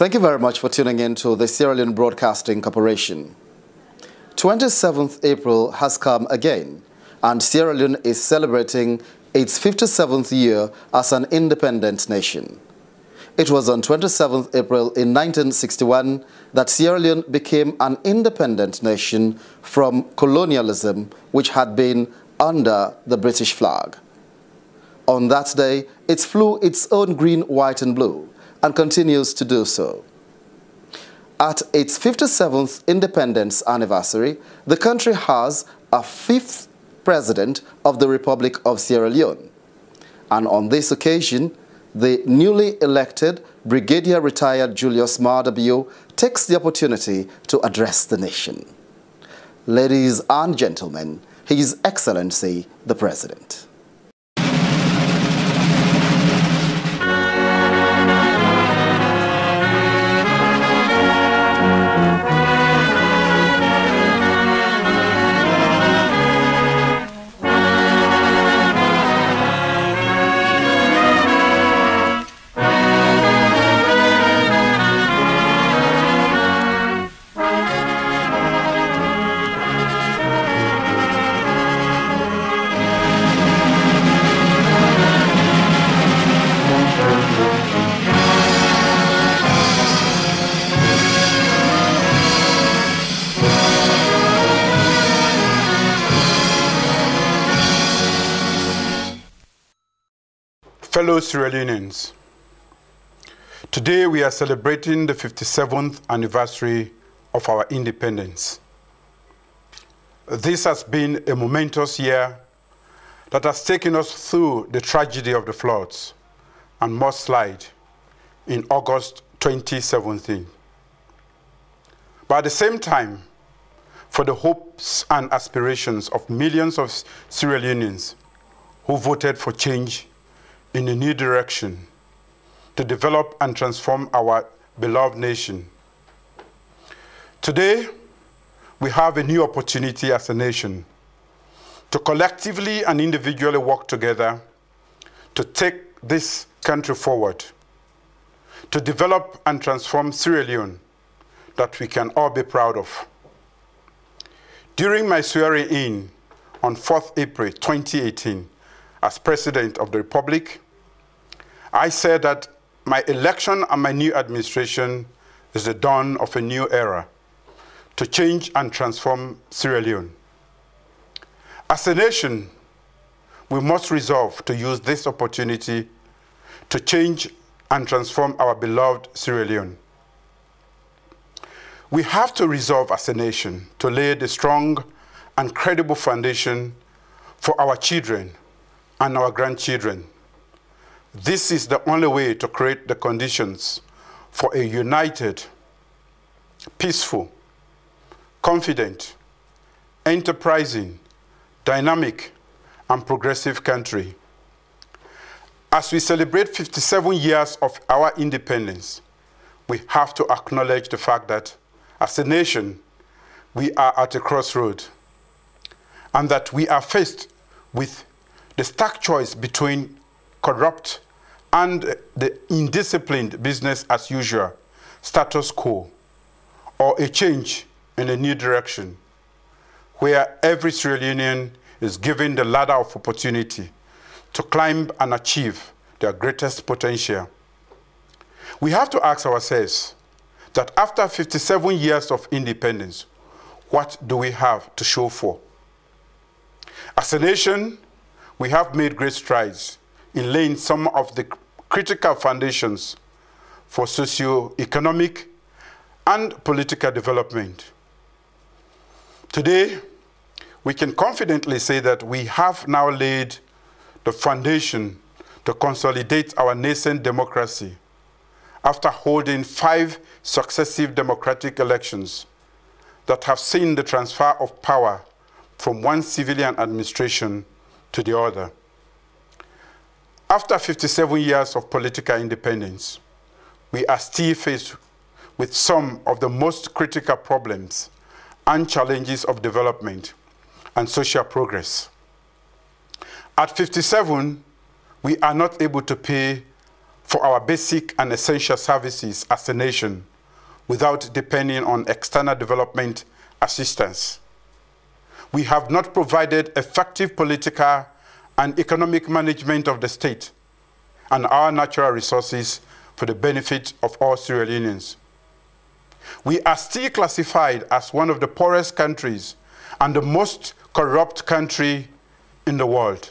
Thank you very much for tuning in to the Sierra Leone Broadcasting Corporation. 27th April has come again, and Sierra Leone is celebrating its 57th year as an independent nation. It was on 27th April in 1961 that Sierra Leone became an independent nation from colonialism, which had been under the British flag. On that day, it flew its own green, white and blue, and continues to do so. At its 57th independence anniversary, the country has a 5th president of the Republic of Sierra Leone. And on this occasion, the newly elected Brigadier Retired Julius Maada takes the opportunity to address the nation. Ladies and gentlemen, His Excellency the President. Fellow Sierra Leoneans, today we are celebrating the 57th anniversary of our independence. This has been a momentous year that has taken us through the tragedy of the floods and mudslide in August 2017. But at the same time, for the hopes and aspirations of millions of Sierra Leoneans who voted for change in a new direction to develop and transform our beloved nation. Today, we have a new opportunity as a nation to collectively and individually work together to take this country forward, to develop and transform Sierra Leone that we can all be proud of. During my swearing-in on 4th April 2018, as President of the Republic, I said that my election and my new administration is the dawn of a new era to change and transform Sierra Leone. As a nation, we must resolve to use this opportunity to change and transform our beloved Sierra Leone. We have to resolve as a nation to lay the strong and credible foundation for our children and our grandchildren. This is the only way to create the conditions for a united, peaceful, confident, enterprising, dynamic, and progressive country. As we celebrate 57 years of our independence, we have to acknowledge the fact that, as a nation, we are at a crossroad, and that we are faced with the stark choice between corrupt and the indisciplined business as usual, status quo, or a change in a new direction, where every Sierra Leonean is given the ladder of opportunity to climb and achieve their greatest potential. We have to ask ourselves that after 57 years of independence, what do we have to show for? As a nation, we have made great strides in laying some of the critical foundations for socio-economic and political development. Today, we can confidently say that we have now laid the foundation to consolidate our nascent democracy after holding 5 successive democratic elections that have seen the transfer of power from one civilian administration to the other. After 57 years of political independence, we are still faced with some of the most critical problems and challenges of development and social progress. At 57, we are not able to pay for our basic and essential services as a nation without depending on external development assistance. We have not provided effective political and economic management of the state and our natural resources for the benefit of all Sierra Leoneans. We are still classified as one of the poorest countries and the most corrupt country in the world.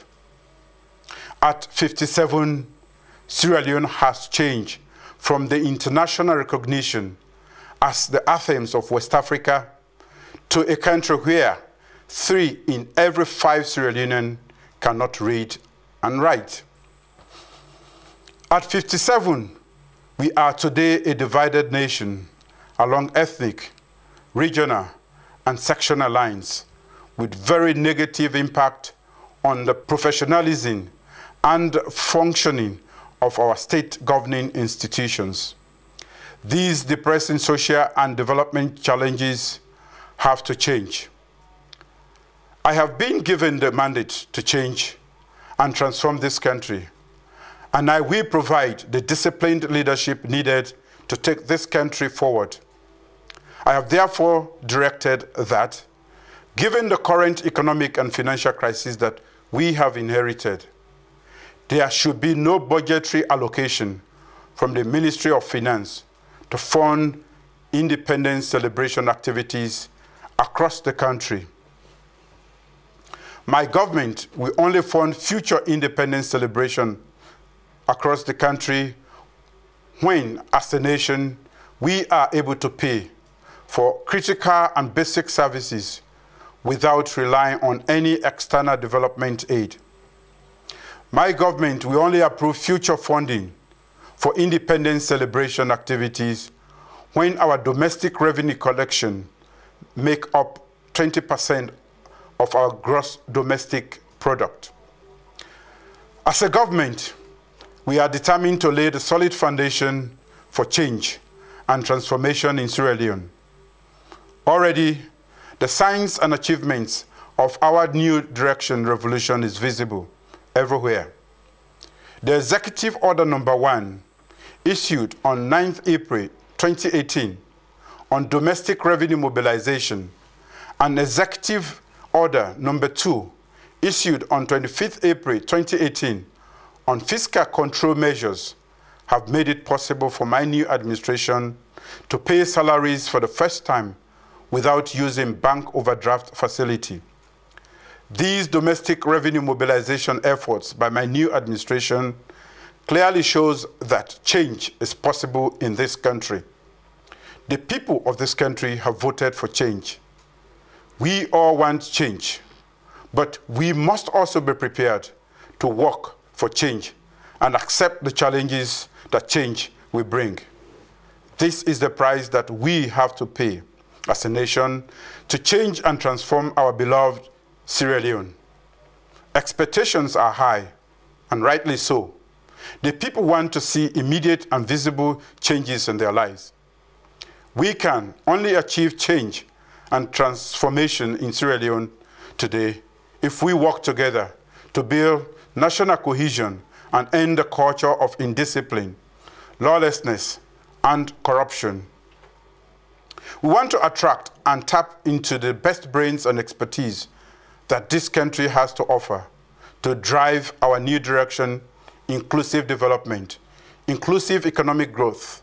At 57, Sierra Leone has changed from the international recognition as the Athens of West Africa to a country where 3 in every 5 Sierra Leoneans cannot read and write. At 57, we are today a divided nation along ethnic, regional, and sectional lines with very negative impact on the professionalism and functioning of our state governing institutions. These depressing social and development challenges have to change. I have been given the mandate to change and transform this country, and I will provide the disciplined leadership needed to take this country forward. I have therefore directed that, given the current economic and financial crisis that we have inherited, there should be no budgetary allocation from the Ministry of Finance to fund independence celebration activities across the country. My government will only fund future independence celebration across the country when, as a nation, we are able to pay for critical and basic services without relying on any external development aid. My government will only approve future funding for independence celebration activities when our domestic revenue collection make up 20% of our gross domestic product. As a government, we are determined to lay the solid foundation for change and transformation in Sierra Leone. Already, the signs and achievements of our new direction revolution is visible everywhere. The Executive Order Number 1, issued on 9th April 2018 on domestic revenue mobilization, and Executive Order Number 2, issued on 25th April 2018 on fiscal control measures, have made it possible for my new administration to pay salaries for the first time without using bank overdraft facility. These domestic revenue mobilization efforts by my new administration clearly shows that change is possible in this country. The people of this country have voted for change. We all want change, but we must also be prepared to work for change and accept the challenges that change will bring. This is the price that we have to pay as a nation to change and transform our beloved Sierra Leone. Expectations are high, and rightly so. The people want to see immediate and visible changes in their lives. We can only achieve change and transformation in Sierra Leone today if we work together to build national cohesion and end the culture of indiscipline, lawlessness, and corruption. We want to attract and tap into the best brains and expertise that this country has to offer to drive our new direction: inclusive development, inclusive economic growth,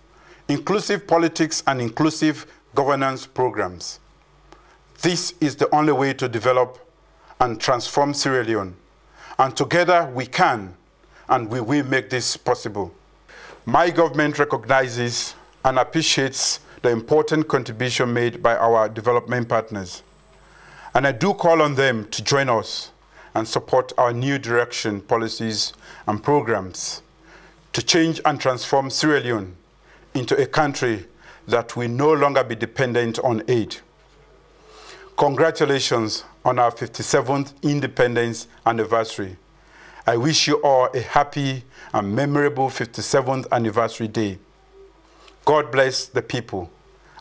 inclusive politics, and inclusive governance programs. This is the only way to develop and transform Sierra Leone. And together we can and we will make this possible. My government recognizes and appreciates the important contribution made by our development partners. And I do call on them to join us and support our new direction, policies, and programs to change and transform Sierra Leone into a country that will no longer be dependent on aid. Congratulations on our 57th independence anniversary. I wish you all a happy and memorable 57th anniversary day. God bless the people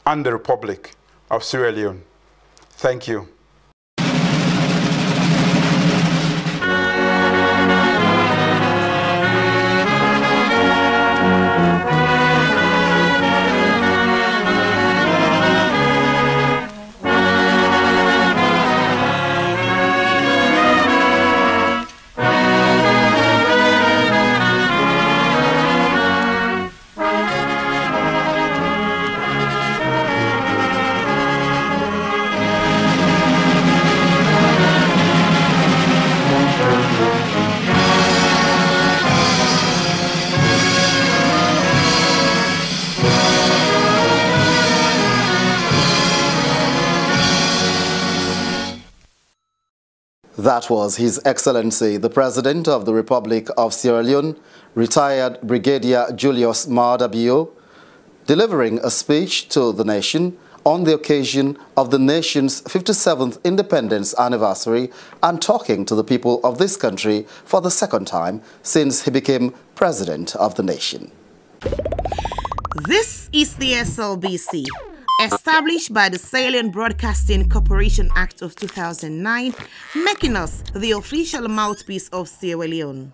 and the Republic of Sierra Leone. Thank you. That was His Excellency, the President of the Republic of Sierra Leone, retired Brigadier Julius Maada, delivering a speech to the nation on the occasion of the nation's 57th independence anniversary and talking to the people of this country for the second time since he became President of the nation. This is the SLBC, established by the Sierra Leone Broadcasting Corporation Act of 2009, making us the official mouthpiece of Sierra Leone.